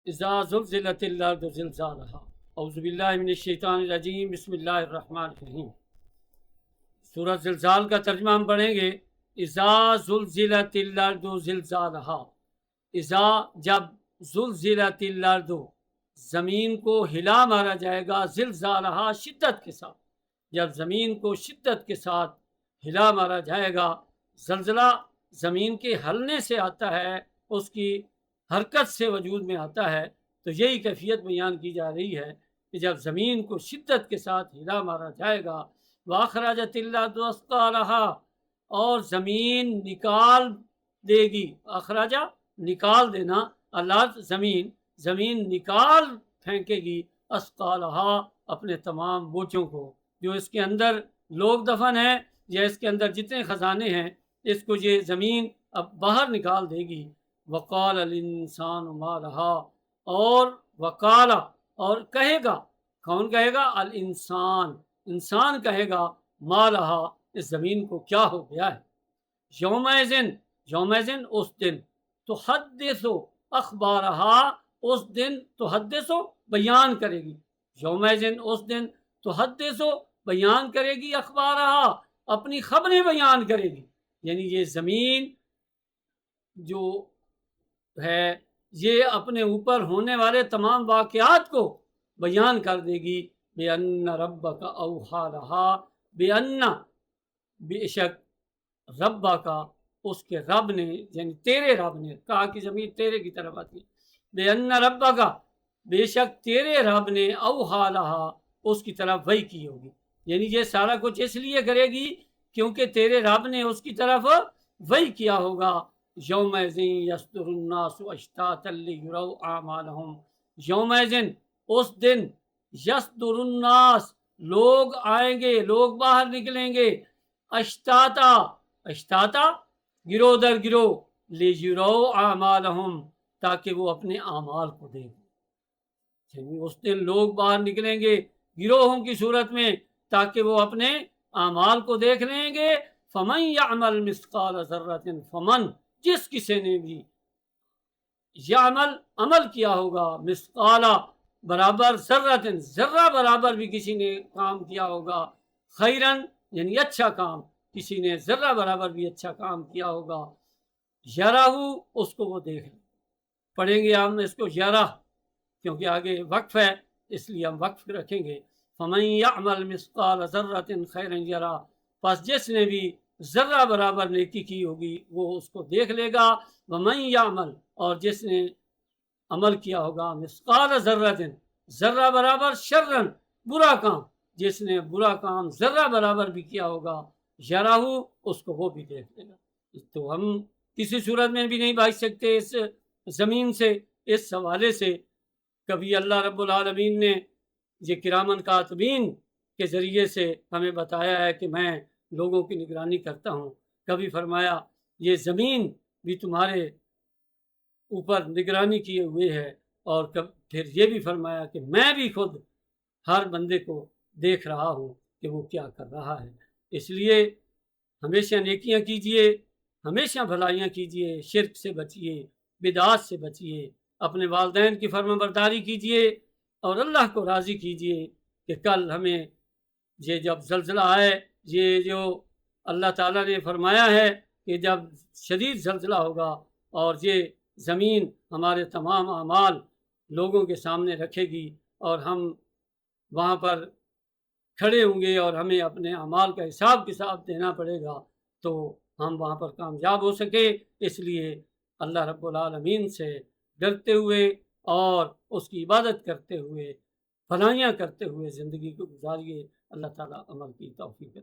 اذا زلزلت الارض زلزالها اعوذ باللہ من الشیطان الرجیم بسم اللہ الرحمن الرحیم۔ سورۃ زلزال کا ترجمہ ہم پڑھیں گے۔ اذا زلزلت الارض زلزالها، اذا جب زلزلت الارض زمین کو ہلا مارا جائے گا، زلزالها شدت کے ساتھ، جب زمین کو شدت کے ساتھ ہلا مارا جائے گا۔ زلزلہ زمین کے ہلنے سے آتا ہے، اس کی حرکت سے وجود میں آتا ہے، تو یہی کیفیت بیان کی جا رہی ہے کہ جب زمین کو شدت کے ساتھ ہلا مارا جائے گا، وَأَخْرَجَتِ الْأَرْضُ أَثْقَالَهَا، اور زمین نکال دے گی، اخراجہ نکال دینا، الارض زمین نکال پھینکے گی، اثقالہا اپنے تمام بوجھوں کو، جو اس کے اندر لوگ دفن ہیں یا اس کے اندر جتنے خزانے ہیں، اس کو یہ زمین اب باہر نکال دے گی۔ وقال الانسان ما لہا، اور وقال اور کہے گا، کون کہے گا؟ الانسان، انسان کہے گا، ما لہا اس زمین کو کیا ہو گیا ہے۔ یومئذ اس دن، تحدث اخبارہا اس دن، تحدث بیان کرے گی، یومئذ اس دن تحدث بیان کرے گی، اخبارہا اپنی خبریں بیان کرے گی، یعنی یہ زمین جو ہے یہ اپنے اوپر ہونے والے تمام واقعات کو بیان کر دے گی۔ بِأَنَّ رَبَّكَ أَوْحَىٰ لَهَا، بِأَنَّ بے شک، ربک اس کے رب نے، یعنی تیرے رب نے، کہا کہ زمین تیرے کی طرف آتی ہے، بِأَنَّ رَبَّكَ بے شک تیرے رب نے، أَوْحَىٰ لَهَا اس کی طرف وحی کی ہوگی، یعنی یہ سارا کچھ اس لیے کرے گی کیونکہ تیرے رب نے اس کی طرف وحی کیا ہوگا۔ یومئذ یصدر الناس اشتاتا لیروا اعمالہم، یومئذ اس دن، یصدر الناس لوگ آئیں گے، لوگ باہر نکلیں گے، اشتاتا گروہ در گروہ، لیروا اعمالہم تاکہ وہ اپنے اعمال کو دیکھیں، یعنی اس دن لوگ باہر نکلیں گے گروہوں کی صورت میں تاکہ وہ اپنے اعمال کو دیکھ لیں گے۔ فمن یعمل مثقال ذرۃ، فمن جس کسی نے بھی یعمل عمل کیا ہوگا، مثقال برابر، ذرۃ ذرہ برابر بھی کسی نے کام کیا ہوگا، خیرن یعنی اچھا کام، کسی نے ذرہ برابر بھی اچھا کام کیا ہوگا، یرہ اس کو وہ دیکھ لیں، پڑھیں گے ہم اس کو یرہ کیونکہ آگے وقف ہے اس لیے ہم وقف رکھیں گے۔ فمن یعمل مثقال ذرۃ خیرا یرہ، پس جس نے بھی ذرہ برابر نیکی کی ہوگی وہ اس کو دیکھ لے گا۔ ومن یعمل اور جس نے عمل کیا ہوگا، مثقال ذرۃ ذرہ برابر، شرن برا کام، جس نے برا کام ذرہ برابر بھی کیا ہوگا، یرہ اس کو وہ بھی دیکھ لے گا۔ تو ہم کسی صورت میں بھی نہیں بھاگ سکتے اس زمین سے، اس حوالے سے کبھی اللہ رب العالمین نے یہ کرامن کاتبین کے ذریعے سے ہمیں بتایا ہے کہ میں لوگوں کی نگرانی کرتا ہوں، کبھی فرمایا یہ زمین بھی تمہارے اوپر نگرانی کیے ہوئے ہے، اور پھر یہ بھی فرمایا کہ میں بھی خود ہر بندے کو دیکھ رہا ہوں کہ وہ کیا کر رہا ہے۔ اس لیے ہمیشہ نیکیاں کیجئے، ہمیشہ بھلائیاں کیجئے، شرک سے بچیے، بدعات سے بچیے، اپنے والدین کی فرما برداری کیجئے، اور اللہ کو راضی کیجئے کہ کل ہمیں یہ جب زلزلہ آئے، یہ جو اللہ تعالیٰ نے فرمایا ہے کہ جب شدید زلزلہ ہوگا اور یہ زمین ہمارے تمام اعمال لوگوں کے سامنے رکھے گی اور ہم وہاں پر کھڑے ہوں گے اور ہمیں اپنے اعمال کا حساب کتاب دینا پڑے گا، تو ہم وہاں پر کامیاب ہو سکے۔ اس لیے اللہ رب العالمین سے ڈرتے ہوئے اور اس کی عبادت کرتے ہوئے، بھلائیاں کرتے ہوئے زندگی کو گزاریے۔ اللہ تعالیٰ عمل کی توفیق عطا